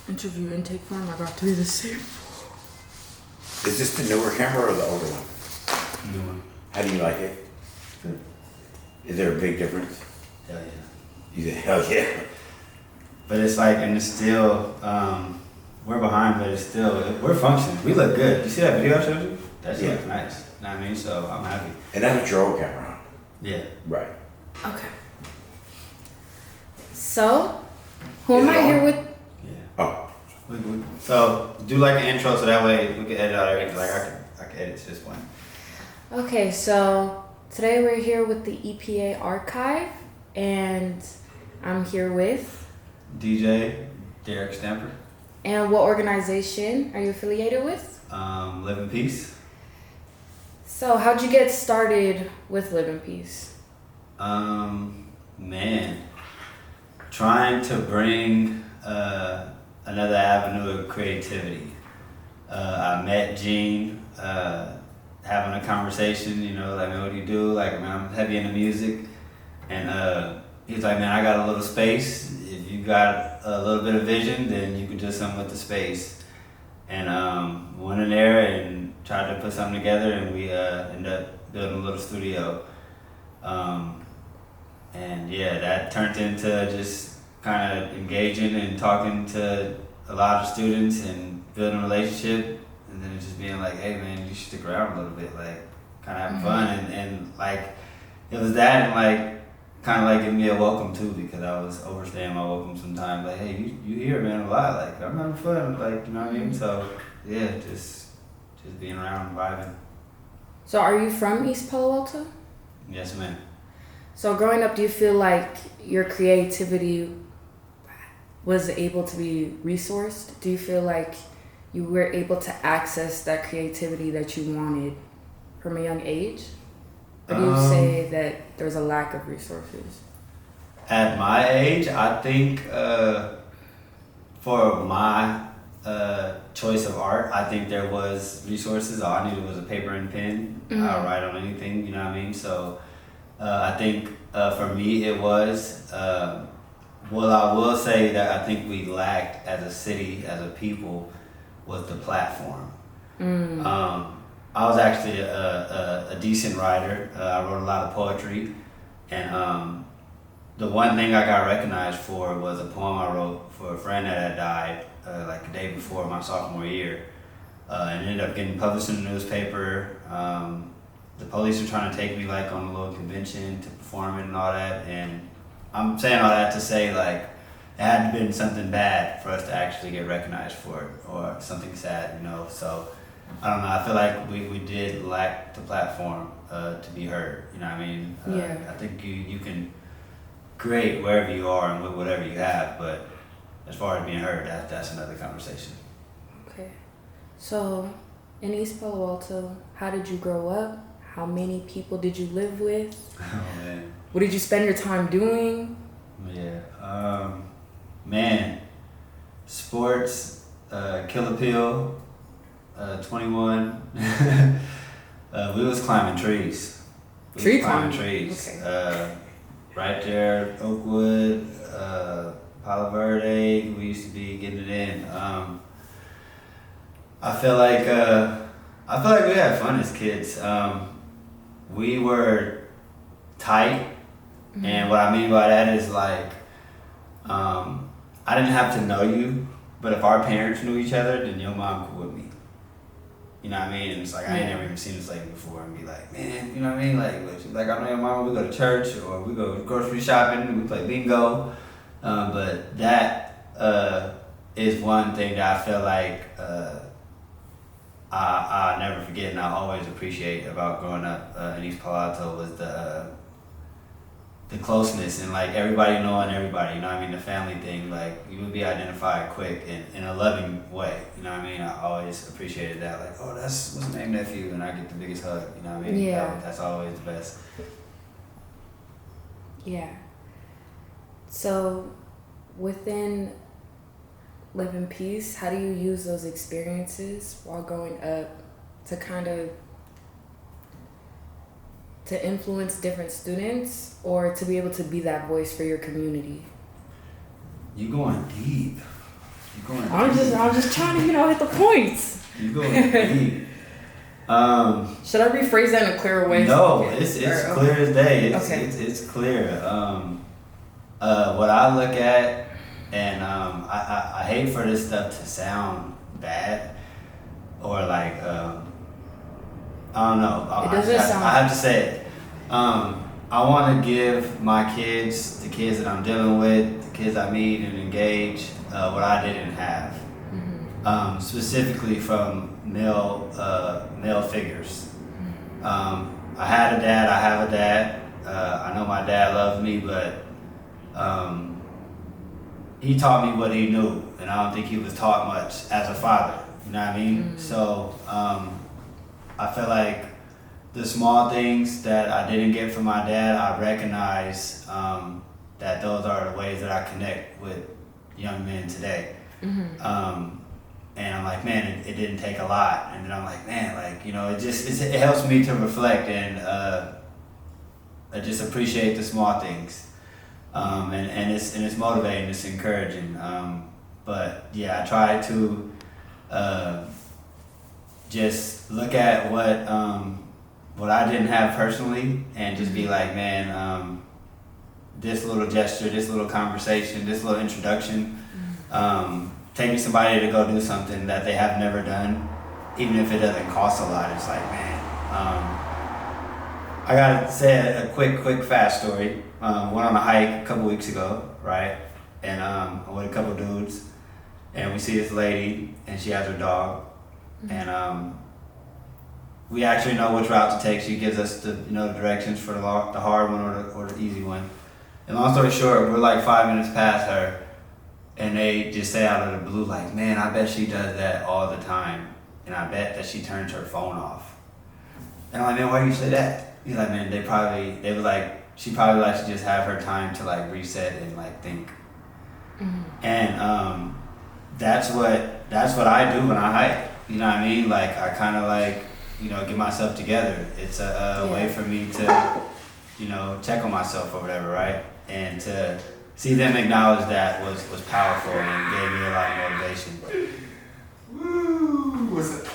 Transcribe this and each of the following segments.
interview intake form. I got 3 the same. Is this the newer camera or the older one? New one. How do you like it? Is there a big difference? Hell yeah. You say, hell yeah. But it's like, and it's still, we're behind, but it's still, we're functioning. We look good. You see that video I showed you? That shit looks nice. You know what I mean? So I'm happy. And that's your old camera, huh? Yeah. Right. Okay. So, who am I here with? Yeah. Oh. So do like an intro so that way we can edit out everything. Like I can edit to this point. Okay, so today we're here with the EPA archive, and I'm here with. DJ Derek Stamper. And what organization are you affiliated with? Live in Peace. So how'd you get started with Live in Peace? Man, trying to bring another avenue of creativity. I met Gene, having a conversation, you know, like, man, what do you do? Like, man, I'm heavy into music. And he's like, man, I got a little space. If you got a little bit of vision, then you could do something with the space. And went in there and tried to put something together, and we ended up building a little studio. And yeah, that turned into just kind of engaging and talking to a lot of students and building a relationship. And then just being like, hey man, you should stick around a little bit, like kind of having fun. And like, it was that, and like, kind of like giving me a welcome too, because I was overstaying my welcome sometimes. Like, hey, you here, man, a lot. Like, I'm having fun. Like, you know what I mean? So yeah, just being around and vibing. So are you from East Palo Alto? Yes, ma'am. So growing up, do you feel like your creativity was able to be resourced? Do you feel like you were able to access that creativity that you wanted from a young age? Or do you say that there's a lack of resources? At my age, I think for my choice of art, I think there was resources. All I needed was a paper and pen. I'll write on anything, you know what I mean? So I think for me it was, well, I will say that I think we lacked as a city, as a people, was the platform. I was actually a decent writer. I wrote a lot of poetry, and the one thing I got recognized for was a poem I wrote for a friend that had died like the day before my sophomore year, and it ended up getting published in the newspaper. The police were trying to take me like on a little convention to perform it and all that, and I'm saying all that to say like it had been something bad for us to actually get recognized for it, or something sad, you know. So I don't know, I feel like we did lack the platform to be heard, you know what I mean? I think you can create wherever you are and with whatever you have, but as far as being heard, that's another conversation. Okay. So in East Palo Alto, how did you grow up? How many people did you live with? Oh man. What did you spend your time doing? Yeah, man, sports, Killer Pill, 21. We was climbing trees. Tree climbing? Trees. Okay. Right there, Oakwood, Palo Verde. We used to be getting it in. I feel like we had fun as kids. We were tight, and what I mean by that is like, I didn't have to know you, but if our parents knew each other, then your mom could with me. You know what I mean? And it's like, I ain't never even seen this lady before and be like, man, you know what I mean? Like I know your mama, we go to church or we go grocery shopping, we play bingo. But that is one thing that I feel like I'll never forget and I always appreciate about growing up in East Palo Alto was the closeness and like everybody knowing everybody, you know what I mean? The family thing, like you would be identified quick in a loving way, you know what I mean? I always appreciated that, like, oh, that's what's the name nephew, and I get the biggest hug, you know what I mean? Yeah. That's always the best. Yeah. So within Live in Peace, how do you use those experiences while growing up to kind of to influence different students or to be able to be that voice for your community? You going deep. You're going I'm deep. just trying to, hit the points. You're going deep. Should I rephrase that in a clearer way? No, it's clear as day. It's clear. What I look at, and I hate for this stuff to sound bad, or like I don't know. It doesn't sound. I have to say it. I want to give my kids, the kids that I'm dealing with, the kids I meet and engage, what I didn't have. Mm-hmm. Specifically from male figures. I had a dad. I have a dad. I know my dad loves me, but he taught me what he knew, and I don't think he was taught much as a father. You know what I mean? Mm-hmm. So I feel like the small things that I didn't get from my dad, I recognize that those are the ways that I connect with young men today. Mm-hmm. And I'm like, man, it didn't take a lot. And then I'm like, man, like, it helps me to reflect and I just appreciate the small things. And it's motivating, it's encouraging. But yeah, I try to just look at what I didn't have personally and just be like, man, this little gesture, this little conversation, this little introduction, taking somebody to go do something that they have never done, even if it doesn't cost a lot, it's like, man. I gotta say a quick fast story. Went on a hike a couple weeks ago, right? And I'm with a couple dudes, and we see this lady, and she has her dog, and we actually know which route to take. She gives us the directions for the hard one or the easy one. And long story short, we're like 5 minutes past her. And they just say out of the blue, like, man, I bet she does that all the time. And I bet that she turns her phone off. And I'm like, man, why do you say that? He's like, man, she probably likes to just have her time to like reset and like think. Mm-hmm. And that's what I do when I hike. You know what I mean? Like I kind of like, get myself together. It's a way for me to, check on myself or whatever, right? And to see them acknowledge that was powerful and gave me a lot of motivation. Woo! What's it?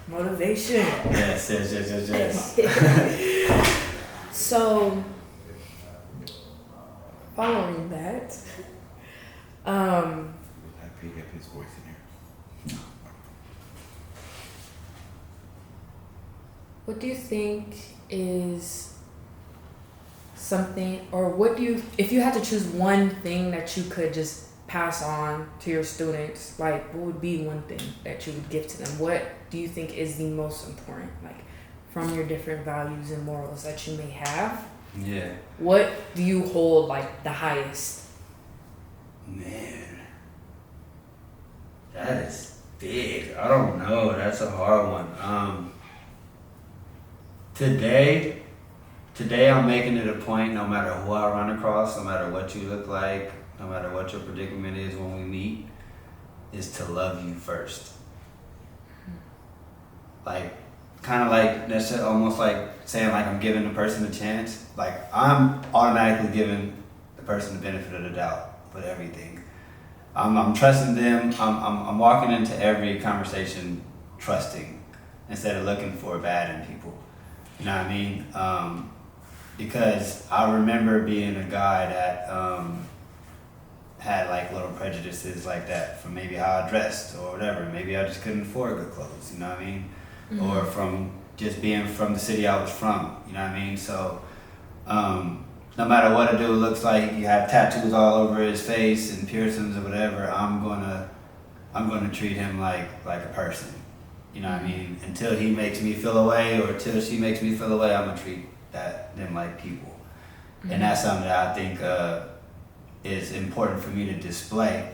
Motivation. Yes. So, following that, I pick up his voice in here. what do you think is something, or if you had to choose one thing that you could just pass on to your students, like what would be one thing that you would give to them? What do you think is the most important, like from your different values and morals that you may have? Yeah. What do you hold like the highest? Man, that is big. I don't know. That's a hard one. Today I'm making it a point, no matter who I run across, no matter what you look like, no matter what your predicament is when we meet, is to love you first. Like, kind of like, that's almost like saying like I'm giving the person a chance. Like, I'm automatically giving the person the benefit of the doubt with everything. I'm trusting them. I'm walking into every conversation trusting instead of looking for bad in people. You know what I mean? Because I remember being a guy that had like little prejudices like that from maybe how I dressed or whatever. Maybe I just couldn't afford good clothes, you know what I mean? Mm-hmm. Or from just being from the city I was from, you know what I mean? So no matter what a dude looks like, you have tattoos all over his face and piercings or whatever, I'm gonna treat him like a person. You know what I mean? Until he makes me feel away or until she makes me feel away, I'm gonna treat them like people. Mm-hmm. And that's something that I think is important for me to display,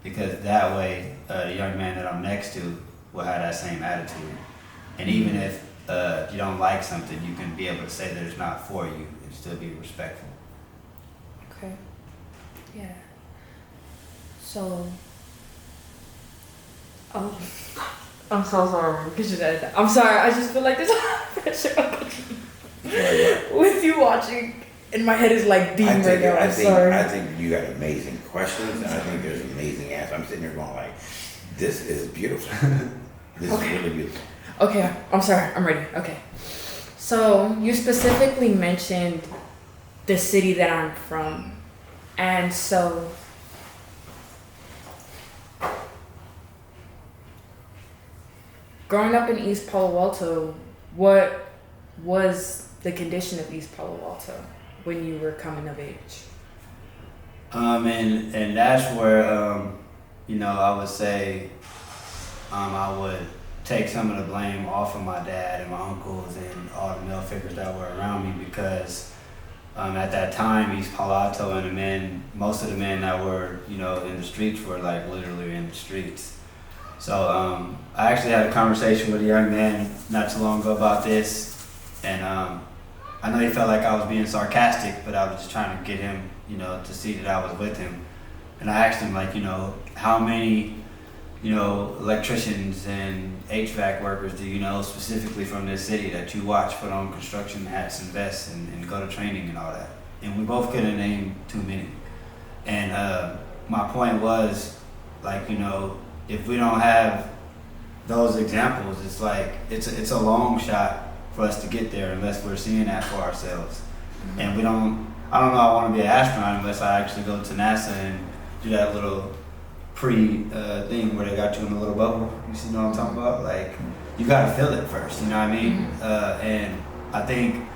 because that way the young man that I'm next to will have that same attitude. And even if you don't like something, you can be able to say that it's not for you and still be respectful. Okay. Yeah. So, I'm so sorry. I'm sorry. I just feel like there's a lot of pressure with you watching And my head is like beating right now. I'm sorry. I think you got amazing questions, and I think there's amazing answers. I'm sitting here going like, this is beautiful. This is really beautiful. Okay, I'm sorry. I'm ready. Okay. So you specifically mentioned the city that I'm from, and so growing up in East Palo Alto, what was the condition of East Palo Alto when you were coming of age? And that's where, I would say, I would take some of the blame off of my dad and my uncles and all the male figures that were around me because at that time, East Palo Alto and most of the men that were, in the streets were like literally in the streets. So I actually had a conversation with a young man not too long ago about this, and I know he felt like I was being sarcastic, but I was just trying to get him, to see that I was with him. And I asked him, like, how many, electricians and HVAC workers do you know specifically from this city that you watch put on construction hats and vests and go to training and all that? And we both couldn't name too many. And my point was, like, if we don't have those examples, it's like it's a long shot for us to get there unless we're seeing that for ourselves. Mm-hmm. And I don't know I want to be an astronaut unless I actually go to NASA and do that little thing where they got you in a little bubble. You see what I'm talking about? Like, you gotta feel it first, you know what I mean? Mm-hmm. And I think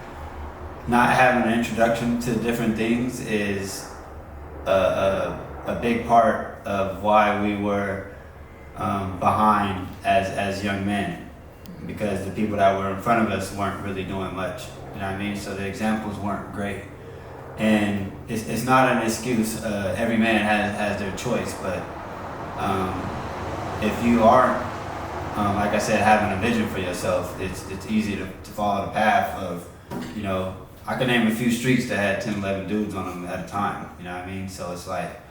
not having an introduction to different things is a big part of why we were behind as young men, because the people that were in front of us weren't really doing much, you know what I mean? So the examples weren't great. And it's not an excuse. Every man has their choice, but if you aren't, like I said, having a vision for yourself, it's easy to follow the path of, I can name a few streets that had 10, 11 dudes on them at a time, you know what I mean? So it's like,